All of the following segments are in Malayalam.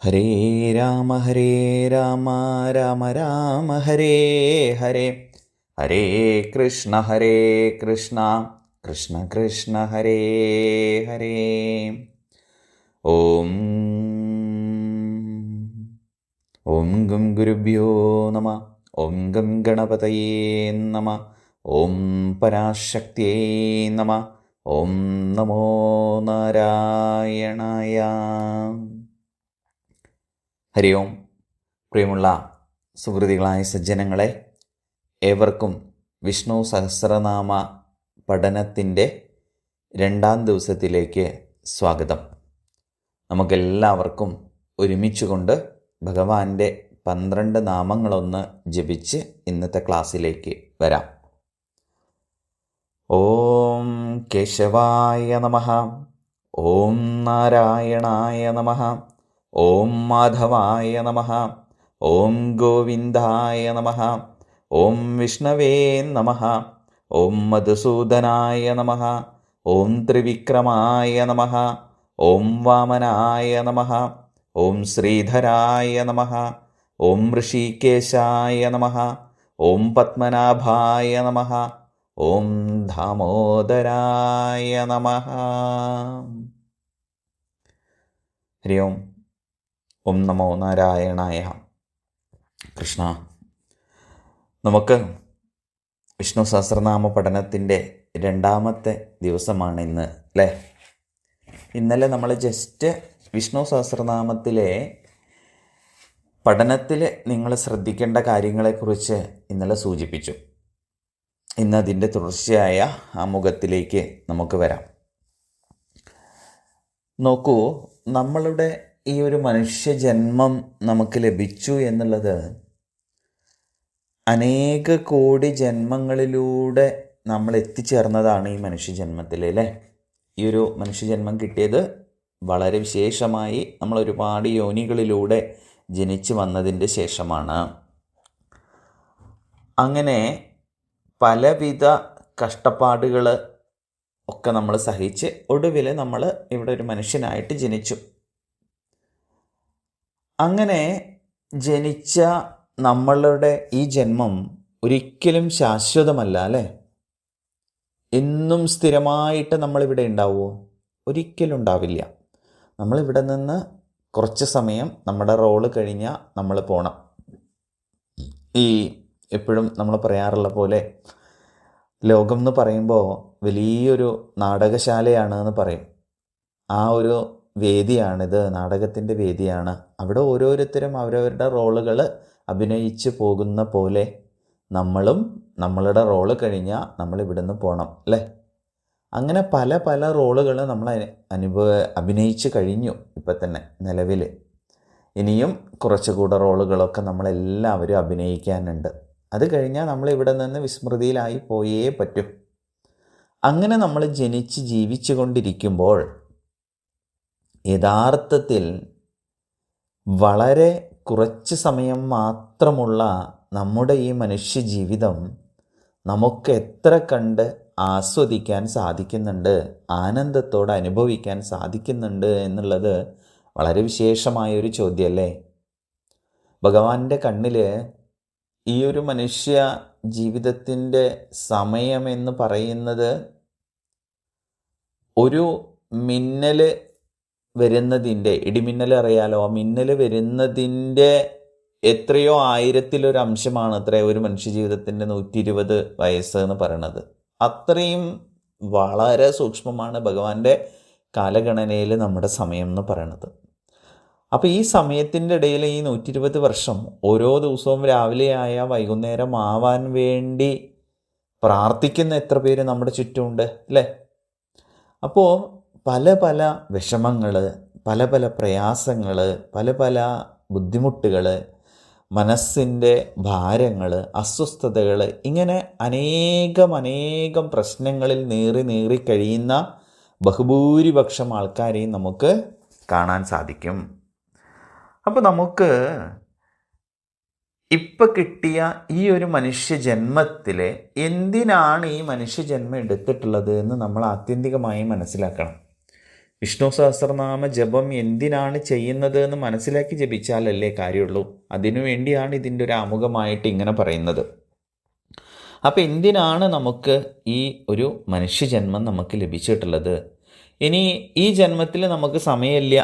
ഹരേ രാമ രാമ രാമ ഹരേ ഹരേ, ഹരേ കൃഷ്ണ കൃഷ്ണ കൃഷ്ണ ഹരേ ഹരേ. ഓം ഓം ഗം ഗുരുഭ്യോ നമ. ഓം ഗം ഗണപതയേ നമ. ഓം പരാശക്തിയേ നമ. ഓം നമോ നാരായണായ. ഹരി ഓം. പ്രിയമുള്ള സുഹൃത്തുക്കളായ സജ്ജനങ്ങളെ, ഏവർക്കും വിഷ്ണു സഹസ്രനാമ പഠനത്തിൻ്റെ 2ാം ദിവസത്തിലേക്ക് സ്വാഗതം. നമുക്കെല്ലാവർക്കും ഒരുമിച്ചുകൊണ്ട് ഭഗവാന്റെ 12 നാമങ്ങളൊന്ന് ജപിച്ച് ഇന്നത്തെ ക്ലാസ്സിലേക്ക് വരാം. ഓം കേശവായ നമഃ. ഓം നാരായണായ നമഃ. ഓം മാധവായ നമഃ. ഓം ഗോവിന്ദായ നമഃ. ഓം വിഷ്ണവേ നമഃ. ഓം മധുസൂദനായ നമഃ. ഓം ത്രിവിക്രമായ നമഃ. ഓം വാമനായ നമഃ. ഓം ശ്രീധരായ നമഃ. ഓം ഋഷികേശായ നമഃ. ഓം പത്മനാഭായ നമഃ. ഓം ദാമോദരായ നമഃ. ഹരി ഓം. ഓം നമോ നാരായണായ. കൃഷ്ണ, നമുക്ക് വിഷ്ണു സഹസ്രനാമ പഠനത്തിൻ്റെ 2ാമത്തെ ദിവസമാണ് ഇന്ന്, അല്ലേ? ഇന്നലെ നമ്മൾ ജസ്റ്റ് വിഷ്ണു സഹസ്രനാമത്തിലെ പഠനത്തിൽ നിങ്ങൾ ശ്രദ്ധിക്കേണ്ട കാര്യങ്ങളെക്കുറിച്ച് ഇന്നലെ സൂചിപ്പിച്ചു. ഇന്ന് അതിൻ്റെ തുടർച്ചയായ ആമുഖത്തിലേക്ക് നമുക്ക് വരാം. നോക്കൂ, നമ്മളുടെ ഈ ഒരു മനുഷ്യജന്മം നമുക്ക് ലഭിച്ചു എന്നുള്ളത് അനേക കോടി ജന്മങ്ങളിലൂടെ നമ്മൾ എത്തിച്ചേർന്നതാണ് ഈ മനുഷ്യജന്മത്തിൽ, അല്ലേ? ഈ ഒരു മനുഷ്യജന്മം കിട്ടിയത് വളരെ വിശേഷമായി നമ്മൾ ഒരുപാട് യോനികളിലൂടെ ജനിച്ചു വന്നതിൻ്റെ ശേഷമാണ്. അങ്ങനെ പലവിധ കഷ്ടപ്പാടുകൾ ഒക്കെ നമ്മൾ സഹിച്ച് ഒടുവിൽ നമ്മൾ ഇവിടെ ഒരു മനുഷ്യനായിട്ട് ജനിച്ചു. അങ്ങനെ ജനിച്ച നമ്മളുടെ ഈ ജന്മം ഒരിക്കലും ശാശ്വതമല്ല, അല്ലേ? എന്നും സ്ഥിരമായിട്ട് നമ്മളിവിടെ ഉണ്ടാവുമോ? ഒരിക്കലും ഉണ്ടാവില്ല. നമ്മളിവിടെ നിന്ന് കുറച്ച് സമയം നമ്മുടെ റോള് കഴിഞ്ഞാൽ നമ്മൾ പോകണം. ഈ എപ്പോഴും നമ്മൾ പറയാറുള്ള പോലെ ലോകം എന്ന് പറയുമ്പോൾ വലിയൊരു നാടകശാലയാണ് എന്ന് പറയും. ആ ഒരു വേദിയാണിത്, നാടകത്തിൻ്റെ വേദിയാണ്. അവിടെ ഓരോരുത്തരും അവരവരുടെ റോളുകൾ അഭിനയിച്ച് പോകുന്ന പോലെ നമ്മളും നമ്മളുടെ റോള് കഴിഞ്ഞാൽ നമ്മൾ ഇവിടുന്ന് പോകണം, അല്ലേ? അങ്ങനെ പല പല റോളുകൾ നമ്മൾ അഭിനയിച്ച് കഴിഞ്ഞു ഇപ്പം തന്നെ നിലവിൽ. ഇനിയും കുറച്ചുകൂടെ റോളുകളൊക്കെ നമ്മളെല്ലാവരും അഭിനയിക്കാനുണ്ട്. അത് കഴിഞ്ഞാൽ നമ്മൾ ഇവിടെ നിന്ന് വിസ്മൃതിയിലായി പോയേ പറ്റൂ. അങ്ങനെ നമ്മൾ ജനിച്ച് ജീവിച്ചു കൊണ്ടിരിക്കുമ്പോൾ യഥാർത്ഥത്തിൽ വളരെ കുറച്ച് സമയം മാത്രമുള്ള നമ്മുടെ ഈ മനുഷ്യ ജീവിതം നമുക്ക് എത്ര കണ്ട് ആസ്വദിക്കാൻ സാധിക്കുന്നുണ്ട്, ആനന്ദത്തോടെ അനുഭവിക്കാൻ സാധിക്കുന്നുണ്ട് എന്നുള്ളത് വളരെ വിശേഷമായൊരു ചോദ്യമല്ലേ? ഭഗവാന്റെ കണ്ണിൽ ഈ ഒരു മനുഷ്യ ജീവിതത്തിൻ്റെ സമയമെന്ന് പറയുന്നത് ഒരു മിന്നൽ വരുന്നതിൻ്റെ, ഇടിമിന്നൽ അറിയാലോ, ആ മിന്നൽ വരുന്നതിൻ്റെ എത്രയോ 1000-ലൊരു അംശമാണ് അത്രേ ഒരു മനുഷ്യജീവിതത്തിൻ്റെ 120 വയസ്സ് എന്ന് പറയണത്. അത്രയും വളരെ സൂക്ഷ്മമാണ് ഭഗവാന്റെ കാലഗണനയിൽ നമ്മുടെ സമയം എന്ന് പറയണത്. അപ്പോൾ ഈ സമയത്തിൻ്റെ ഇടയിൽ ഈ 120 വർഷം ഓരോ ദിവസവും രാവിലെ ആയ വൈകുന്നേരം ആവാൻ വേണ്ടി പ്രാർത്ഥിക്കുന്ന എത്ര പേര് നമ്മുടെ ചുറ്റുമുണ്ട്, അല്ലേ? അപ്പോൾ പല പല വിഷമങ്ങൾ, പല പല പ്രയാസങ്ങൾ, പല പല ബുദ്ധിമുട്ടുകൾ, മനസ്സിൻ്റെ ഭാരങ്ങൾ, അസ്വസ്ഥതകൾ, ഇങ്ങനെ അനേകം പ്രശ്നങ്ങളിൽ നേറി കഴിയുന്ന ബഹുഭൂരിപക്ഷം ആൾക്കാരെയും നമുക്ക് കാണാൻ സാധിക്കും. അപ്പോൾ നമുക്ക് ഇപ്പം കിട്ടിയ ഈ ഒരു മനുഷ്യജന്മത്തിൽ എന്തിനാണ് ഈ മനുഷ്യജന്മം എടുത്തിട്ടുള്ളത് എന്ന് നമ്മൾ ആത്യന്തികമായി മനസ്സിലാക്കണം. വിഷ്ണു സഹസ്രനാമ ജപം എന്തിനാണ് ചെയ്യുന്നത് എന്ന് മനസ്സിലാക്കി ജപിച്ചാലല്ലേ കാര്യമുള്ളൂ. അതിനു വേണ്ടിയാണ് ഇതിൻ്റെ ഒരു ആമുഖമായിട്ട് ഇങ്ങനെ പറയുന്നത്. അപ്പം എന്തിനാണ് നമുക്ക് ഈ ഒരു മനുഷ്യജന്മം നമുക്ക് ലഭിച്ചിട്ടുള്ളത്? ഇനി ഈ ജന്മത്തിൽ നമുക്ക് സമയമില്ല,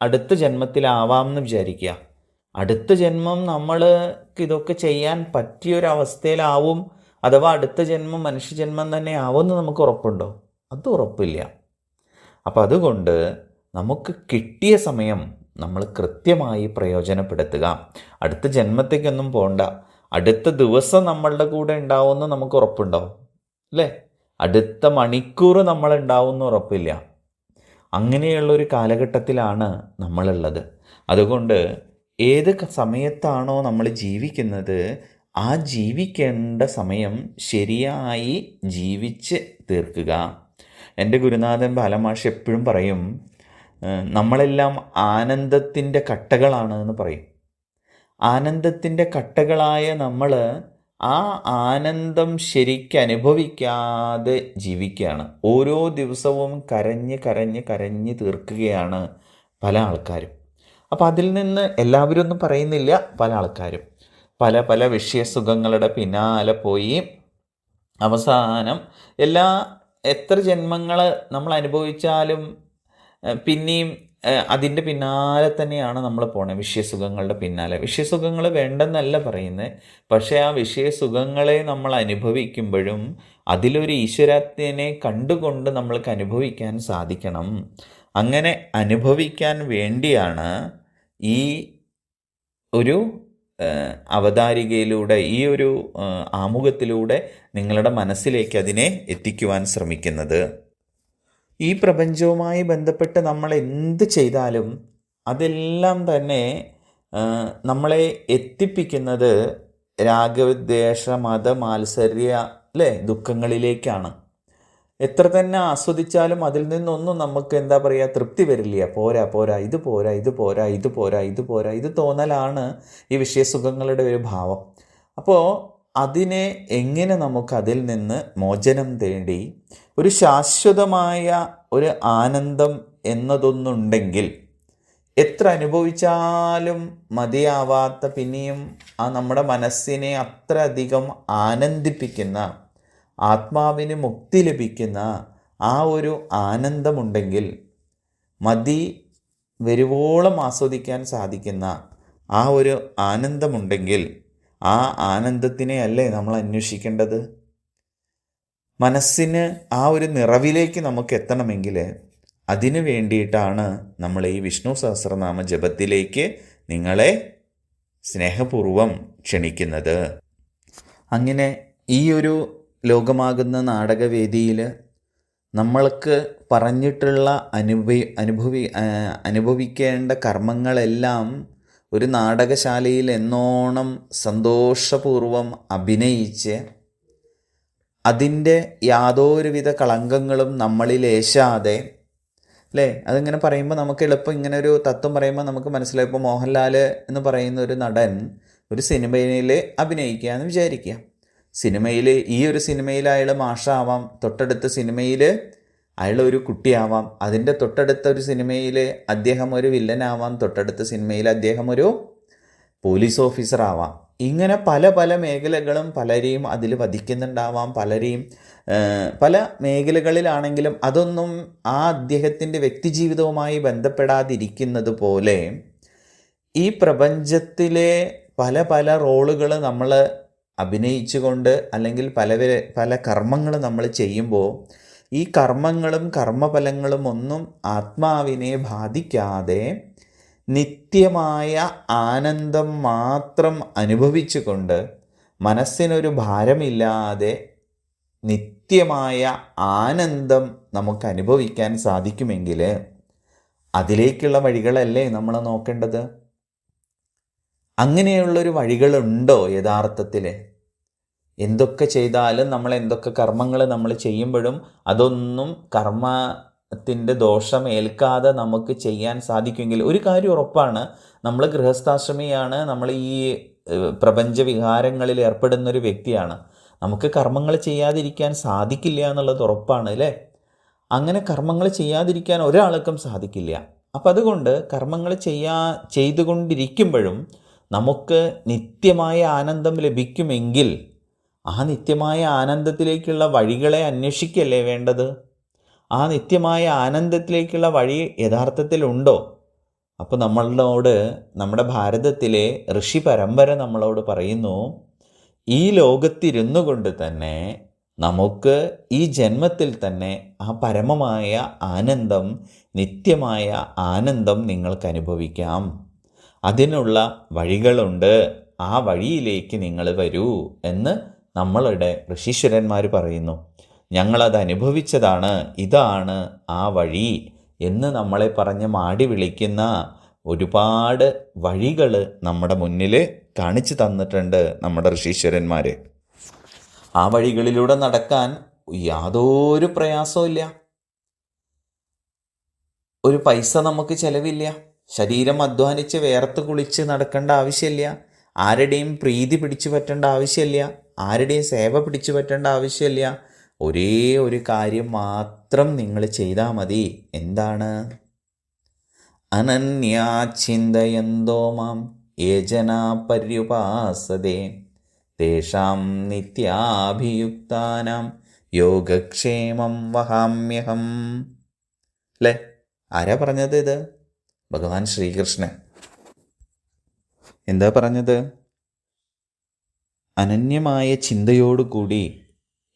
അടുത്ത ജന്മത്തിലാവാം എന്ന് വിചാരിക്കുക. അടുത്ത ജന്മം നമ്മൾക്ക് ഇതൊക്കെ ചെയ്യാൻ പറ്റിയൊരവസ്ഥയിലാവും, അഥവാ അടുത്ത ജന്മം മനുഷ്യജന്മം തന്നെ ആവുമെന്ന് നമുക്ക് ഉറപ്പുണ്ടോ? അത് ഉറപ്പില്ല. അപ്പം അതുകൊണ്ട് നമുക്ക് കിട്ടിയ സമയം നമ്മൾ കൃത്യമായി പ്രയോജനപ്പെടുത്തുക. അടുത്ത ജന്മത്തേക്കൊന്നും പോകണ്ട, അടുത്ത ദിവസം നമ്മളുടെ കൂടെ ഉണ്ടാവുമെന്ന് നമുക്ക് ഉറപ്പുണ്ടോ? അല്ലേ? അടുത്ത മണിക്കൂർ നമ്മളുണ്ടാവുമെന്ന് ഉറപ്പില്ല. അങ്ങനെയുള്ളൊരു കാലഘട്ടത്തിലാണ് നമ്മളുള്ളത്. അതുകൊണ്ട് ഏത് സമയത്താണോ നമ്മൾ ജീവിക്കുന്നത്, ആ ജീവിക്കേണ്ട സമയം ശരിയായി ജീവിച്ച് തീർക്കുക. എൻ്റെ ഗുരുനാഥൻ ബാലമാഷ് എപ്പോഴും പറയും, നമ്മളെല്ലാം ആനന്ദത്തിൻ്റെ കട്ടകളാണ് എന്ന് പറയും. ആനന്ദത്തിൻ്റെ കട്ടകളായ നമ്മൾ ആ ആനന്ദം ശരിക്കും അനുഭവിക്കാതെ ജീവിക്കുകയാണ്. ഓരോ ദിവസവും കരഞ്ഞ് കരഞ്ഞ് കരഞ്ഞ് തീർക്കുകയാണ് പല ആൾക്കാരും. അപ്പം അതിൽ നിന്ന് എല്ലാവരും ഒന്നും പറയുന്നില്ല, പല ആൾക്കാരും പല പല വിഷയസുഖങ്ങളുടെ പിന്നാലെ പോയി അവസാനം എത്ര ജന്മങ്ങൾ നമ്മൾ അനുഭവിച്ചാലും പിന്നെയും അതിൻ്റെ പിന്നാലെ തന്നെയാണ് നമ്മൾ പോണത്, വിഷയസുഖങ്ങളുടെ പിന്നാലെ. വിഷയസുഖങ്ങൾ വേണ്ടെന്നല്ല പറയുന്നത്, പക്ഷേ ആ വിഷയസുഖങ്ങളെ നമ്മൾ അനുഭവിക്കുമ്പോഴും അതിലൊരു ഈശ്വരത്തിനെ കണ്ടുകൊണ്ട് നമ്മൾക്ക് അനുഭവിക്കാൻ സാധിക്കണം. അങ്ങനെ അനുഭവിക്കാൻ വേണ്ടിയാണ് ഈ ഒരു അവതാരികയിലൂടെ, ഈ ഒരു ആമുഖത്തിലൂടെ നിങ്ങളുടെ മനസ്സിലേക്ക് അതിനെ എത്തിക്കുവാൻ ശ്രമിക്കുന്നത്. ഈ പ്രപഞ്ചവുമായി ബന്ധപ്പെട്ട് നമ്മൾ എന്ത് ചെയ്താലും അതെല്ലാം തന്നെ നമ്മളെ എത്തിപ്പിക്കുന്നത് രാഗവിദ്വേഷ മത മാത്സര്യ ദുഃഖങ്ങളിലേക്കാണ്. എത്ര തന്നെ ആസ്വദിച്ചാലും അതിൽ നിന്നൊന്നും നമുക്ക് എന്താ പറയുക, തൃപ്തി വരില്ല. പോരാ പോരാ, ഇത് പോരാ, ഇത് പോരാ, ഇത് പോരാ, ഇത് പോരാ, ഇത് തോന്നലാണ് ഈ വിഷയസുഖങ്ങളുടെ ഒരു ഭാവം. അപ്പോൾ അതിനെ എങ്ങനെ നമുക്ക് അതിൽ നിന്ന് മോചനം തേടി ഒരു ശാശ്വതമായ ഒരു ആനന്ദം എന്നതൊന്നുണ്ടെങ്കിൽ എത്ര അനുഭവിച്ചാലും മതിയാവാത്ത, പിന്നെയും ആ നമ്മുടെ മനസ്സിനെ അത്ര അധികം ആനന്ദിപ്പിക്കുന്ന, ആത്മാവിന് മുക്തി ലഭിക്കുന്ന ആ ഒരു ആനന്ദമുണ്ടെങ്കിൽ, മതി വരുവോളം ആസ്വദിക്കാൻ സാധിക്കുന്ന ആ ഒരു ആനന്ദമുണ്ടെങ്കിൽ, ആ ആനന്ദത്തിനെ അല്ലേ നമ്മൾ അന്വേഷിക്കേണ്ടത്? മനസ്സിന് ആ ഒരു നിറവിലേക്ക് നമുക്ക് എത്തണമെങ്കിൽ അതിനു വേണ്ടിയിട്ടാണ് നമ്മൾ ഈ വിഷ്ണു സഹസ്രനാമ ജപത്തിലേക്ക് നിങ്ങളെ സ്നേഹപൂർവം ക്ഷണിക്കുന്നത്. അങ്ങനെ ഈ ഒരു ലോകമാകുന്ന നാടകവേദിയിൽ നമ്മൾക്ക് പറഞ്ഞിട്ടുള്ള അനുഭവിക്കേണ്ട കർമ്മങ്ങളെല്ലാം ഒരു നാടകശാലയിൽ എന്നോണം സന്തോഷപൂർവം അഭിനയിച്ച് അതിൻ്റെ യാതൊരുവിധ കളങ്കങ്ങളും നമ്മളിൽ ഏശാതെ, അല്ലേ? അതിങ്ങനെ പറയുമ്പോൾ നമുക്ക് എളുപ്പം ഇങ്ങനെ ഒരു തത്വം പറയുമ്പോൾ നമുക്ക് മനസ്സിലായി. ഇപ്പോൾ മോഹൻലാൽ എന്ന് പറയുന്ന ഒരു നടൻ ഒരു സിനിമയിൽ അഭിനയിക്കുക എന്ന് വിചാരിക്കുക. സിനിമയിൽ, ഈ ഒരു സിനിമയിൽ അയാൾ മാഷാവാം, തൊട്ടടുത്ത സിനിമയിൽ അയാൾ ഒരു കുട്ടിയാവാം, അതിൻ്റെ തൊട്ടടുത്ത ഒരു സിനിമയിൽ അദ്ദേഹം ഒരു വില്ലനാവാം, തൊട്ടടുത്ത സിനിമയിൽ അദ്ദേഹം ഒരു പോലീസ് ഓഫീസർ ആവാം. ഇങ്ങനെ പല പല മേഖലകളും പലരെയും അതിൽ വധിക്കുന്നുണ്ടാവാം, പലരെയും പല മേഖലകളിലാണെങ്കിലും അതൊന്നും ആ അദ്ദേഹത്തിൻ്റെ വ്യക്തിജീവിതവുമായി ബന്ധപ്പെടാതിരിക്കുന്നത് പോലെ ഈ പ്രപഞ്ചത്തിലെ പല പല റോളുകൾ നമ്മൾ അഭിനയിച്ചുകൊണ്ട്, അല്ലെങ്കിൽ പല കർമ്മങ്ങൾ നമ്മൾ ചെയ്യുമ്പോൾ ഈ കർമ്മങ്ങളും കർമ്മഫലങ്ങളും ഒന്നും ആത്മാവിനെ ബാധിക്കാതെ നിത്യമായ ആനന്ദം മാത്രം അനുഭവിച്ചുകൊണ്ട്, മനസ്സിനൊരു ഭാരമില്ലാതെ നിത്യമായ ആനന്ദം നമുക്ക് അനുഭവിക്കാൻ സാധിക്കുമെങ്കിൽ അതിലേക്കുള്ള വഴികളല്ലേ നമ്മൾ നോക്കേണ്ടത്? അങ്ങനെയുള്ളൊരു വഴികളുണ്ടോ യഥാർത്ഥത്തിൽ? എന്തൊക്കെ ചെയ്താലും, നമ്മൾ എന്തൊക്കെ കർമ്മങ്ങൾ നമ്മൾ ചെയ്യുമ്പോഴും അതൊന്നും കർമ്മത്തിൻ്റെ ദോഷം ഏൽക്കാതെ നമുക്ക് ചെയ്യാൻ സാധിക്കുമെങ്കിൽ ഒരു കാര്യം ഉറപ്പാണ്, നമ്മൾ ഗൃഹസ്ഥാശ്രമിയാണ്, നമ്മൾ ഈ പ്രപഞ്ച വിഹാരങ്ങളിൽ ഏർപ്പെടുന്നൊരു വ്യക്തിയാണ്, നമുക്ക് കർമ്മങ്ങൾ ചെയ്യാതിരിക്കാൻ സാധിക്കില്ല എന്നുള്ളത് ഉറപ്പാണ്, അല്ലേ? അങ്ങനെ കർമ്മങ്ങൾ ചെയ്യാതിരിക്കാൻ ഒരാൾക്കും സാധിക്കില്ല. അപ്പം അതുകൊണ്ട് കർമ്മങ്ങൾ ചെയ്തുകൊണ്ടിരിക്കുമ്പോഴും നമുക്ക് നിത്യമായ ആനന്ദം ലഭിക്കുമെങ്കിൽ ആ നിത്യമായ ആനന്ദത്തിലേക്കുള്ള വഴികളെ അന്വേഷിക്കല്ലേ വേണ്ടത്? ആ നിത്യമായ ആനന്ദത്തിലേക്കുള്ള വഴി യഥാർത്ഥത്തിലുണ്ടോ? അപ്പോൾ നമ്മളോട് നമ്മുടെ ഭാരതത്തിലെ ഋഷി പരമ്പര നമ്മളോട് പറയുന്നു, ഈ ലോകത്തിരുന്നു കൊണ്ട് തന്നെ നമുക്ക് ഈ ജന്മത്തിൽ തന്നെ ആ പരമമായ ആനന്ദം, നിത്യമായ ആനന്ദം നിങ്ങൾക്ക് അനുഭവിക്കാം. അതിനുള്ള വഴികളുണ്ട്, ആ വഴിയിലേക്ക് നിങ്ങൾ വരൂ എന്ന് നമ്മളുടെ ഋഷീശ്വരന്മാർ പറയുന്നു. ഞങ്ങളത് അനുഭവിച്ചതാണ്, ഇതാണ് ആ വഴി എന്ന് നമ്മളെ പറഞ്ഞ് മാടി വിളിക്കുന്ന ഒരുപാട് വഴികൾ നമ്മുടെ മുന്നിൽ കാണിച്ചു തന്നിട്ടുണ്ട് നമ്മുടെ ഋഷീശ്വരന്മാർ. ആ വഴികളിലൂടെ നടക്കാൻ യാതൊരു പ്രയാസവും ഇല്ല. ഒരു പൈസ നമുക്ക് ചിലവില്ല. ശരീരം അധ്വാനിച്ച് വേർത്ത് കുളിച്ച് നടക്കേണ്ട ആവശ്യമില്ല. ആരുടെയും പ്രീതി പിടിച്ചു പറ്റേണ്ട ആവശ്യമില്ല. ആരുടെയും സേവ പിടിച്ചു പറ്റേണ്ട ആവശ്യമില്ല. ഒരേ ഒരു കാര്യം മാത്രം നിങ്ങൾ ചെയ്താൽ മതി. എന്താണ്? അനന്യാ ചിന്തയന്തോ മാം യേ ജനാ പര്യുപാസതേ തേഷാം നിത്യാഭിയുക്താനാം യോഗക്ഷേമം വഹാമ്യഹം. അല്ലേ? ആരാ പറഞ്ഞത് ഇത്? ഭഗവാൻ ശ്രീകൃഷ്ണൻ. എന്താ പറഞ്ഞത്? അനന്യമായ ചിന്തയോടുകൂടി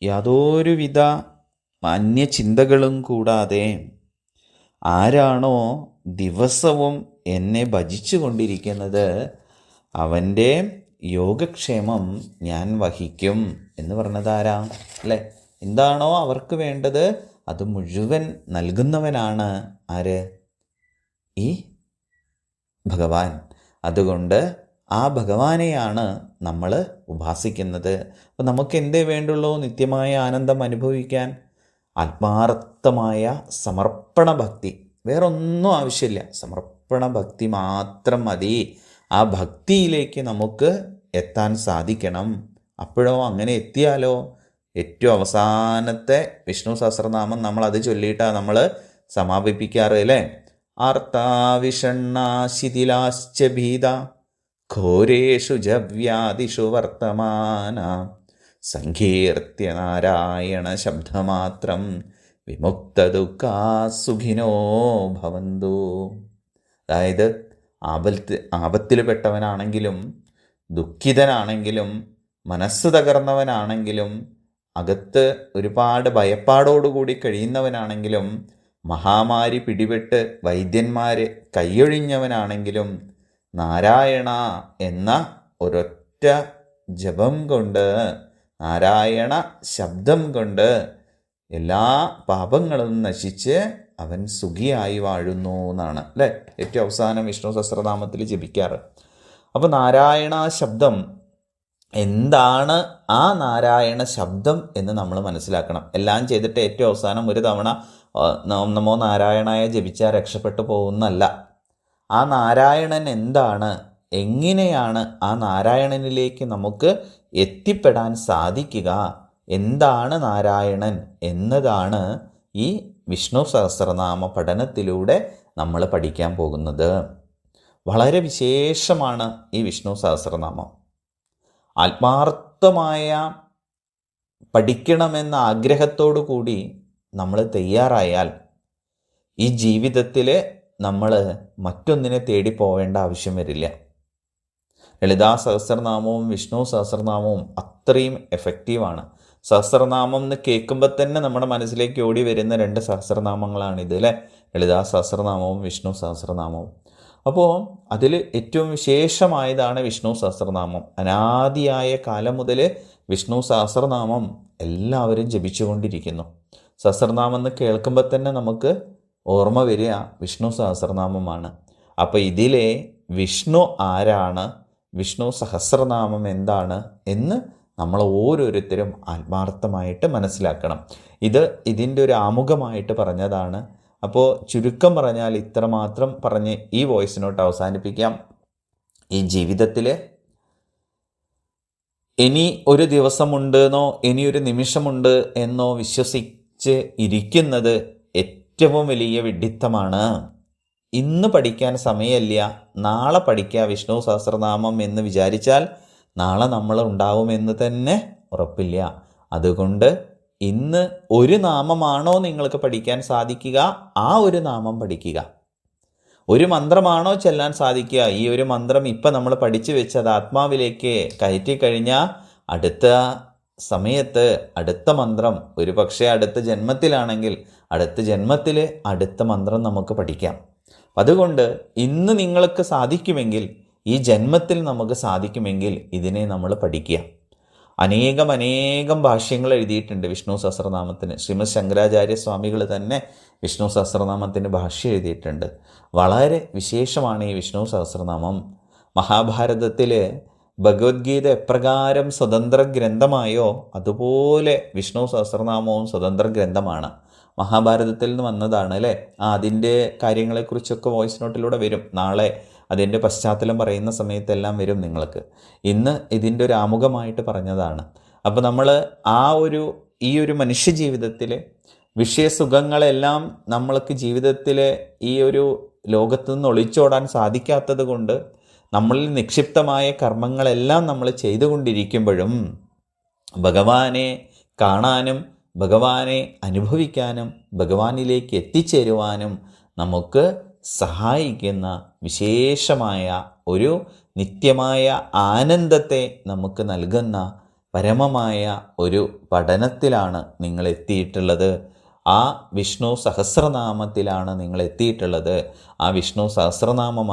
യാതൊരുവിധ അന്യചിന്തകളും കൂടാതെ ആരാണോ ദിവസവും എന്നെ ഭജിച്ചു കൊണ്ടിരിക്കുന്നത് അവൻ്റെ യോഗക്ഷേമം ഞാൻ വഹിക്കും എന്ന് പറഞ്ഞത് ആരാ? അല്ലേ? എന്താണോ അവർക്ക് വേണ്ടത് അത് മുഴുവൻ നൽകുന്നവനാണ് ആര്? ഈ ഭഗവാൻ. അതുകൊണ്ട് ആ ഭഗവാനെയാണ് നമ്മൾ ഉപാസിക്കുന്നത്. അപ്പോൾ നമുക്ക് എന്തേ വേണ്ടുള്ളൂ? നിത്യമായ ആനന്ദം അനുഭവിക്കാൻ ആത്മാർത്ഥമായ സമർപ്പണ ഭക്തി. വേറൊന്നും ആവശ്യമില്ല, സമർപ്പണ ഭക്തി മാത്രം മതി. ആ ഭക്തിയിലേക്ക് നമുക്ക് എത്താൻ സാധിക്കണം. അപ്പോഴോ അങ്ങനെ എത്തിയാലോ ഏറ്റവും അവസാനത്തെ വിഷ്ണു സഹസ്രനാമം നമ്മൾ അത് ചൊല്ലിയിട്ടാണ് നമ്മൾ സമാപിപ്പിക്കാറ്, അല്ലേ? ആർത്താവിഷണ്ണാശിഥിലാശ്ച ഭീത ഘോരേഷു ജവ്യാദിഷു വർത്തമാന സങ്കീർത്തി നാരായണ ശബ്ദമാത്രം വിമുക്ത ദുഃഖാ സുഖിനോ ഭവന്തു. അതായത് ആപത്തിൽ പെട്ടവനാണെങ്കിലും ദുഃഖിതനാണെങ്കിലും മനസ്സ് തകർന്നവനാണെങ്കിലും അകത്ത് ഒരുപാട് ഭയപ്പാടോടുകൂടി കഴിയുന്നവനാണെങ്കിലും മഹാമാരി പിടിപെട്ട് വൈദ്യന്മാർ കൈയൊഴിഞ്ഞവനാണെങ്കിലും നാരായണ എന്ന ഒരൊറ്റ ജപം കൊണ്ട്, നാരായണ ശബ്ദം കൊണ്ട് എല്ലാ പാപങ്ങളും നശിച്ച് അവൻ സുഖിയായി വാഴുന്നു എന്നാണ്, അല്ലേ? ഏറ്റവും അവസാനം വിഷ്ണു സഹസ്രനാമത്തിൽ ജപിക്കാറ്. അപ്പോൾ നാരായണ ശബ്ദം എന്താണ്? ആ നാരായണ ശബ്ദം എന്ന് നമ്മൾ മനസ്സിലാക്കണം. എല്ലാം ചെയ്തിട്ട് ഏറ്റവും അവസാനം ഒരു തവണ നമോ നാരായണായ ജപിച്ചാൽ രക്ഷപ്പെട്ടു പോകുന്നല്ല. ആ നാരായണൻ എന്താണ്, എങ്ങനെയാണ് ആ നാരായണനിലേക്ക് നമുക്ക് എത്തിപ്പെടാൻ സാധിക്കുക, എന്താണ് നാരായണൻ എന്നതാണ് ഈ വിഷ്ണു സഹസ്രനാമ പഠനത്തിലൂടെ നമ്മൾ പഠിക്കാൻ പോകുന്നത്. വളരെ വിശേഷമാണ് ഈ വിഷ്ണു സഹസ്രനാമം. ആത്മാർത്ഥമായ പഠിക്കണമെന്ന ആഗ്രഹത്തോടു കൂടി നമ്മൾ തയ്യാറായാൽ ഈ ജീവിതത്തിൽ നമ്മൾ മറ്റൊന്നിനെ തേടി പോവേണ്ട ആവശ്യം വരില്ല. ലളിതാ സഹസ്രനാമവും വിഷ്ണു സഹസ്രനാമവും അത്രയും എഫക്റ്റീവാണ്. സഹസ്രനാമം എന്ന് കേൾക്കുമ്പോൾ തന്നെ നമ്മുടെ മനസ്സിലേക്ക് ഓടി വരുന്ന രണ്ട് സഹസ്രനാമങ്ങളാണിത്, അല്ലേ? ലളിതാ സഹസ്രനാമവും വിഷ്ണു സഹസ്രനാമവും. അപ്പോൾ അതിൽ ഏറ്റവും വിശേഷമായതാണ് വിഷ്ണു സഹസ്രനാമം. അനാദിയായ കാലം മുതൽ വിഷ്ണു സഹസ്രനാമം എല്ലാവരും ജപിച്ചുകൊണ്ടിരിക്കുന്നു. സഹസ്രനാമം എന്ന് കേൾക്കുമ്പോൾ തന്നെ നമുക്ക് ഓർമ്മ വരിക വിഷ്ണു സഹസ്രനാമമാണ്. അപ്പോൾ ഇതിലെ വിഷ്ണു ആരാണ്, വിഷ്ണു സഹസ്രനാമം എന്താണ് എന്ന് നമ്മൾ ഓരോരുത്തരും ആത്മാർത്ഥമായിട്ട് മനസ്സിലാക്കണം. ഇതിൻ്റെ ഒരു ആമുഖമായിട്ട് പറഞ്ഞതാണ്. അപ്പോൾ ചുരുക്കം പറഞ്ഞാൽ ഇത്രമാത്രം പറഞ്ഞ് ഈ വോയിസ് നോട്ട് അവസാനിപ്പിക്കാം. ഈ ജീവിതത്തിൽ ഇനി ഒരു ദിവസമുണ്ടെന്നോ ഇനി ഒരു നിമിഷമുണ്ട് എന്നോ വിശ്വസിച്ച് ഇരിക്കുന്നത് ഏറ്റവും വലിയ വിഡ്ഢിത്തമാണ്. ഇന്ന് പഠിക്കാൻ സമയമില്ല, നാളെ പഠിക്കുക വിഷ്ണു സഹസ്രനാമം എന്ന് വിചാരിച്ചാൽ നാളെ നമ്മൾ ഉണ്ടാവുമെന്ന് തന്നെ ഉറപ്പില്ല. അതുകൊണ്ട് ഇന്ന് ഒരു നാമമാണോ നിങ്ങൾക്ക് പഠിക്കാൻ സാധിക്കുക, ആ ഒരു നാമം പഠിക്കുക. ഒരു മന്ത്രമാണോ ചെല്ലാൻ സാധിക്കുക, ഈ ഒരു മന്ത്രം ഇപ്പം നമ്മൾ പഠിച്ചു വെച്ചത് ആത്മാവിലേക്ക് കയറ്റിക്കഴിഞ്ഞാൽ അടുത്ത സമയത്ത് അടുത്ത മന്ത്രം, ഒരു പക്ഷേ അടുത്ത ജന്മത്തിലാണെങ്കിൽ അടുത്ത ജന്മത്തിൽ അടുത്ത മന്ത്രം നമുക്ക് പഠിക്കാം. അതുകൊണ്ട് ഇന്ന് നിങ്ങൾക്ക് സാധിക്കുമെങ്കിൽ, ഈ ജന്മത്തിൽ നമുക്ക് സാധിക്കുമെങ്കിൽ ഇതിനെ നമ്മൾ പഠിക്കുക. അനേകം ഭാഷ്യങ്ങൾ എഴുതിയിട്ടുണ്ട് വിഷ്ണു സഹസ്രനാമത്തിന്. ശ്രീമദ് ശങ്കരാചാര്യ സ്വാമികൾ തന്നെ വിഷ്ണു സഹസ്രനാമത്തിന് ഭാഷ്യം എഴുതിയിട്ടുണ്ട്. വളരെ വിശേഷമാണ് ഈ വിഷ്ണു സഹസ്രനാമം. മഹാഭാരതത്തിൽ ഭഗവത്ഗീത എപ്രകാരം സ്വതന്ത്ര ഗ്രന്ഥമായോ അതുപോലെ വിഷ്ണു സഹസ്രനാമവും സ്വതന്ത്ര ഗ്രന്ഥമാണ്. മഹാഭാരതത്തിൽ നിന്ന് വന്നതാണ് അല്ലേ. അതിൻ്റെ കാര്യങ്ങളെക്കുറിച്ചൊക്കെ വോയിസ് നോട്ടിലൂടെ വരും. നാളെ അതിൻ്റെ പശ്ചാത്തലം പറയുന്ന സമയത്തെല്ലാം വരും നിങ്ങൾക്ക്. ഇന്ന് ഇതിൻ്റെ ഒരു ആമുഖമായിട്ട് പറഞ്ഞതാണ്. അപ്പോൾ നമ്മൾ ഈ ഒരു മനുഷ്യ ജീവിതത്തിൽ വിഷയസുഖങ്ങളെല്ലാം നമ്മൾക്ക് ജീവിതത്തിലെ ഈ ഒരു ലോകത്തു നിന്ന് ഒളിച്ചോടാൻ സാധിക്കാത്തത് കൊണ്ട് നമ്മളിൽ നിക്ഷിപ്തമായ കർമ്മങ്ങളെല്ലാം നമ്മൾ ചെയ്തുകൊണ്ടിരിക്കുമ്പോഴും ഭഗവാനെ കാണാനും ഭഗവാനെ അനുഭവിക്കാനും ഭഗവാനിലേക്ക് എത്തിച്ചേരുവാനും നമുക്ക് സഹായിക്കുന്ന വിശേഷമായ ഒരു നിത്യമായ ആനന്ദത്തെ നമുക്ക് നൽകുന്ന പരമമായ ഒരു പഠനത്തിലാണ് നിങ്ങൾ എത്തിയിട്ടുള്ളത്. ആ വിഷ്ണു സഹസ്രനാമത്തിലാണ് നിങ്ങൾ എത്തിയിട്ടുള്ളത്. ആ വിഷ്ണു സഹസ്രനാമമാണ്